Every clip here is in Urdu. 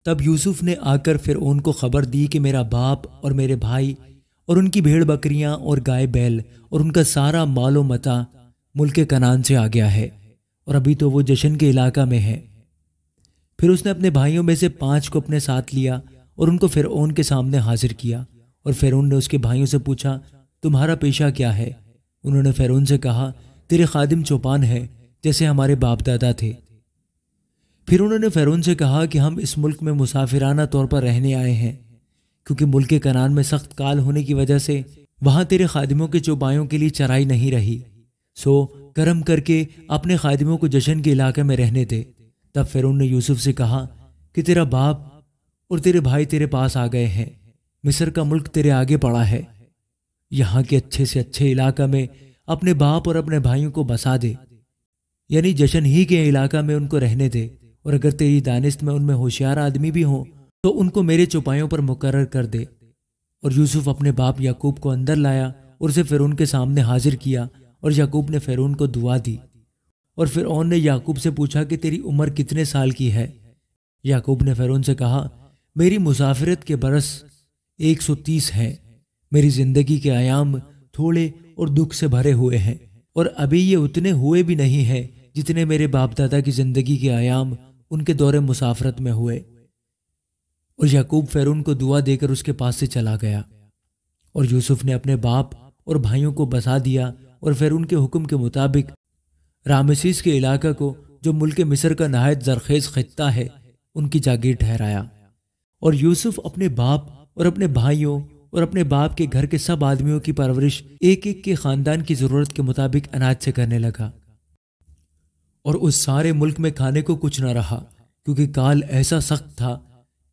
تب یوسف نے آ کر فرعون کو خبر دی کہ میرا باپ اور میرے بھائی اور ان کی بھیڑ بکریاں اور گائے بیل اور ان کا سارا مال و متاع ملک کنعان سے آ گیا ہے، اور ابھی تو وہ جشن کے علاقہ میں ہے۔ پھر اس نے اپنے بھائیوں میں سے 5 کو اپنے ساتھ لیا اور ان کو فرعون کے سامنے حاضر کیا، اور فرعون نے اس کے بھائیوں سے پوچھا، تمہارا پیشہ کیا ہے؟ انہوں نے فرعون سے کہا، تیرے خادم چوپان ہے جیسے ہمارے باپ دادا تھے۔ پھر انہوں نے فرعون سے کہا کہ ہم اس ملک میں مسافرانہ طور پر رہنے آئے ہیں، کیونکہ ملک کنعان میں سخت کال ہونے کی وجہ سے وہاں تیرے خادموں کے چوپایوں کے لیے چرائی نہیں رہی، سو کرم کر کے اپنے خادموں کو جشن کے علاقے میں رہنے دے۔ تب فرعون نے یوسف سے کہا کہ تیرا باپ اور تیرے بھائی تیرے پاس آ گئے ہیں، مصر کا ملک تیرے آگے پڑا ہے، یہاں کے اچھے سے اچھے علاقہ میں اپنے باپ اور اپنے بھائیوں کو بسا دے، یعنی جشن ہی کے علاقہ میں ان کو رہنے دے، اور اگر تیری دانست میں ان میں ہوشیار آدمی بھی ہوں تو ان کو میرے چوپایوں پر مقرر کر دے۔ اور یوسف اپنے باپ یعقوب کو اندر لایا اور اسے فرعون کے سامنے حاضر کیا، اور یعقوب نے فرعون کو دعا دی۔ اور فرعون نے یعقوب سے پوچھا کہ تیری عمر کتنے سال کی ہے؟ یعقوب نے فرعون سے کہا، میری مسافرت کے برس 130 ہیں، میری زندگی کے ایام تھوڑے اور دکھ سے بھرے ہوئے ہیں، اور ابھی یہ اتنے ہوئے بھی نہیں ہیں جتنے میرے باپ دادا کی زندگی کے ایام ان کے دور مسافرت میں ہوئے۔ اور یعقوب فرعون کو دعا دے کر اس کے پاس سے چلا گیا، اور یوسف نے اپنے باپ اور بھائیوں کو بسا دیا، اور فرعون کے حکم کے مطابق رامسیس کے علاقہ کو، جو ملک مصر کا نہایت زرخیز خطہ ہے، ان کی جاگیر ٹھہرایا۔ اور یوسف اپنے باپ اور اپنے بھائیوں اور اپنے باپ کے گھر کے سب آدمیوں کی پرورش ایک ایک کے خاندان کی ضرورت کے مطابق اناج سے کرنے لگا، اور اس سارے ملک میں کھانے کو کچھ نہ رہا، کیونکہ کال ایسا سخت تھا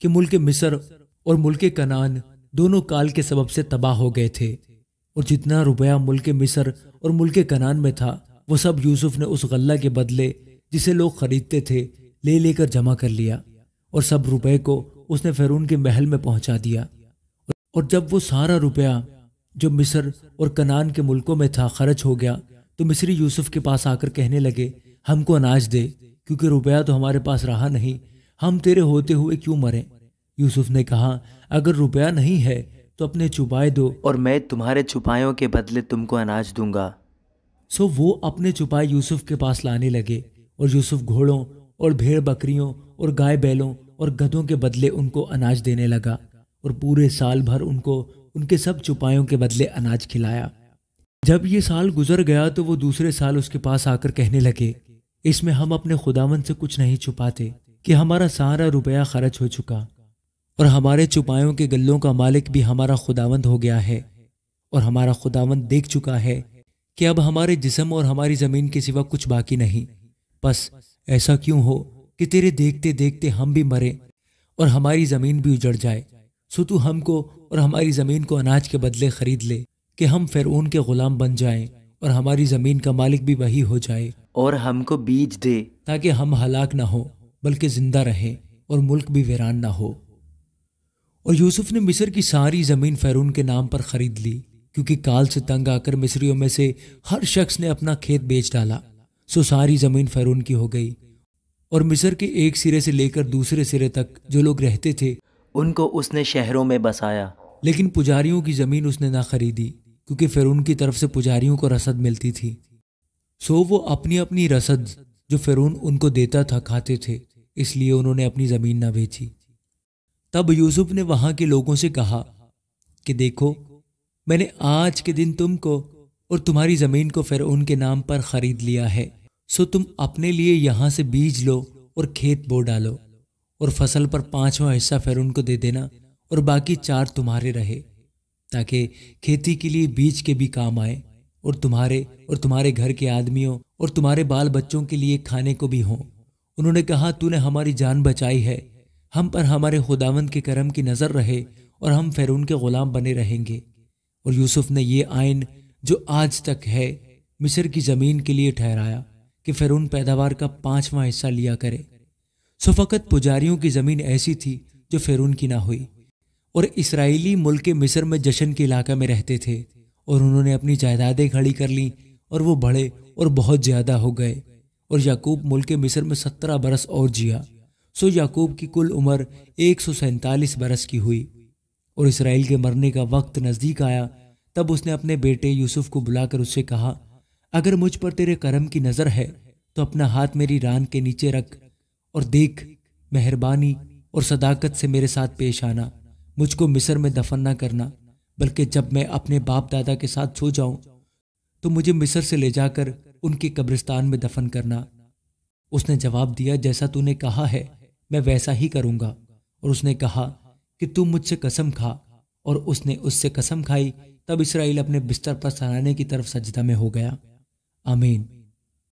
کہ ملک مصر اور ملک کنعان دونوں کال کے سبب سے تباہ ہو گئے تھے۔ اور جتنا روپیہ ملک مصر اور ملک کنعان میں تھا وہ سب یوسف نے اس غلہ کے بدلے جسے لوگ خریدتے تھے لے لے کر جمع کر لیا، اور سب روپے کو اس نے فرعون کے محل میں پہنچا دیا۔ اور جب وہ سارا روپیہ جو مصر اور کنعان کے ملکوں میں تھا خرچ ہو گیا تو مصری یوسف کے پاس آ کر کہنے لگے، ہم کو اناج دے، کیونکہ روپیہ تو ہمارے پاس رہا نہیں، ہم تیرے ہوتے ہوئے کیوں مریں؟ یوسف نے کہا، اگر روپیہ نہیں ہے تو اپنے چھپائے دو اور میں تمہارے چھپایوں کے بدلے تم کو اناج دوں گا۔ سو وہ اپنے چھپائے یوسف کے پاس لانے لگے، اور یوسف گھوڑوں اور بھیڑ بکریوں اور گائے بیلوں اور گدھوں کے بدلے ان کو اناج دینے لگا، اور پورے سال بھر ان کو ان کے سب چھپایوں کے بدلے اناج کھلایا۔ جب یہ سال گزر گیا تو وہ دوسرے سال اس کے پاس آ کر کہنے لگے، اس میں ہم اپنے خداوند سے کچھ نہیں چھپاتے کہ ہمارا سارا روپیہ خرچ ہو چکا، اور ہمارے چھپایوں کے گلوں کا مالک بھی ہمارا خداوند ہو گیا ہے، اور ہمارا خداوند دیکھ چکا ہے کہ اب ہمارے جسم اور ہماری زمین کے سوا کچھ باقی نہیں، بس ایسا کیوں ہو کہ تیرے دیکھتے دیکھتے ہم بھی مرے اور ہماری زمین بھی اجڑ جائے، سو تو ہم کو اور ہماری زمین کو اناج کے بدلے خرید لے کہ ہم فرعون کے غلام بن جائیں، اور ہماری زمین کا مالک بھی وہی ہو جائے، اور ہم کو بیج دے تاکہ ہم ہلاک نہ ہو بلکہ زندہ رہیں اور ملک بھی ویران نہ ہو۔ اور یوسف نے مصر کی ساری زمین فرعون کے نام پر خرید لی، کیونکہ کال سے تنگ آ کر مصریوں میں سے ہر شخص نے اپنا کھیت بیچ ڈالا، سو ساری زمین فرعون کی ہو گئی۔ اور مصر کے ایک سرے سے لے کر دوسرے سرے تک جو لوگ رہتے تھے ان کو اس نے شہروں میں بسایا، لیکن پجاریوں کی زمین اس نے نہ خریدی، کیونکہ فرعون کی طرف سے پجاریوں کو رسد ملتی تھی، سو وہ اپنی اپنی رسد جو فرعون ان کو دیتا تھا کھاتے تھے، اس لیے انہوں نے اپنی زمین نہ بیچی۔ تب یوسف نے وہاں کے لوگوں سے کہا کہ دیکھو، میں نے آج کے دن تم کو اور تمہاری زمین کو فرعون کے نام پر خرید لیا ہے، سو تم اپنے لیے یہاں سے بیج لو اور کھیت بو ڈالو، اور فصل پر 5واں حصہ فرعون کو دے دینا، اور باقی 4 تمہارے رہے، تاکہ کھیتی کے لیے بیج کے بھی کام آئے، اور تمہارے گھر کے آدمیوں اور تمہارے بال بچوں کے لیے کھانے کو بھی ہوں۔ انہوں نے کہا، تو نے ہماری جان بچائی ہے، ہم پر ہمارے خداوند کے کرم کی نظر رہے اور ہم فرعون کے غلام بنے رہیں گے۔ اور یوسف نے یہ آئین جو آج تک ہے مصر کی زمین کے لیے ٹھہرایا کہ فرعون پیداوار کا 5واں حصہ لیا کرے، سو فقط پجاریوں کی زمین ایسی تھی جو فرعون کی نہ ہوئی۔ اور اسرائیلی ملک مصر میں جشن کے علاقہ میں رہتے تھے، اور انہوں نے اپنی جائیدادیں کھڑی کر لیں، اور وہ بڑھے اور بہت زیادہ ہو گئے۔ اور یعقوب ملک مصر میں 17 برس اور جیا، سو یعقوب کی کل عمر 147 برس کی ہوئی، اور اسرائیل کے مرنے کا وقت نزدیک آیا۔ تب اس نے اپنے بیٹے یوسف کو بلا کر اس سے کہا، اگر مجھ پر تیرے کرم کی نظر ہے تو اپنا ہاتھ میری ران کے نیچے رکھ، اور دیکھ، مہربانی اور صداقت سے میرے ساتھ پیش آنا، مجھ کو مصر میں دفن نہ کرنا، بلکہ جب میں اپنے باپ دادا کے ساتھ سو جاؤں تو مجھے مصر سے لے جا کر ان کے قبرستان میں دفن کرنا۔ اس نے جواب دیا، جیسا تو نے کہا ہے میں ویسا ہی کروں گا۔ اور اس نے کہا کہ تم مجھ سے قسم کھا، اور اس نے اس سے قسم کھائی۔ تب اسرائیل اپنے بستر پر سرانے کی طرف سجدہ میں ہو گیا۔ آمین۔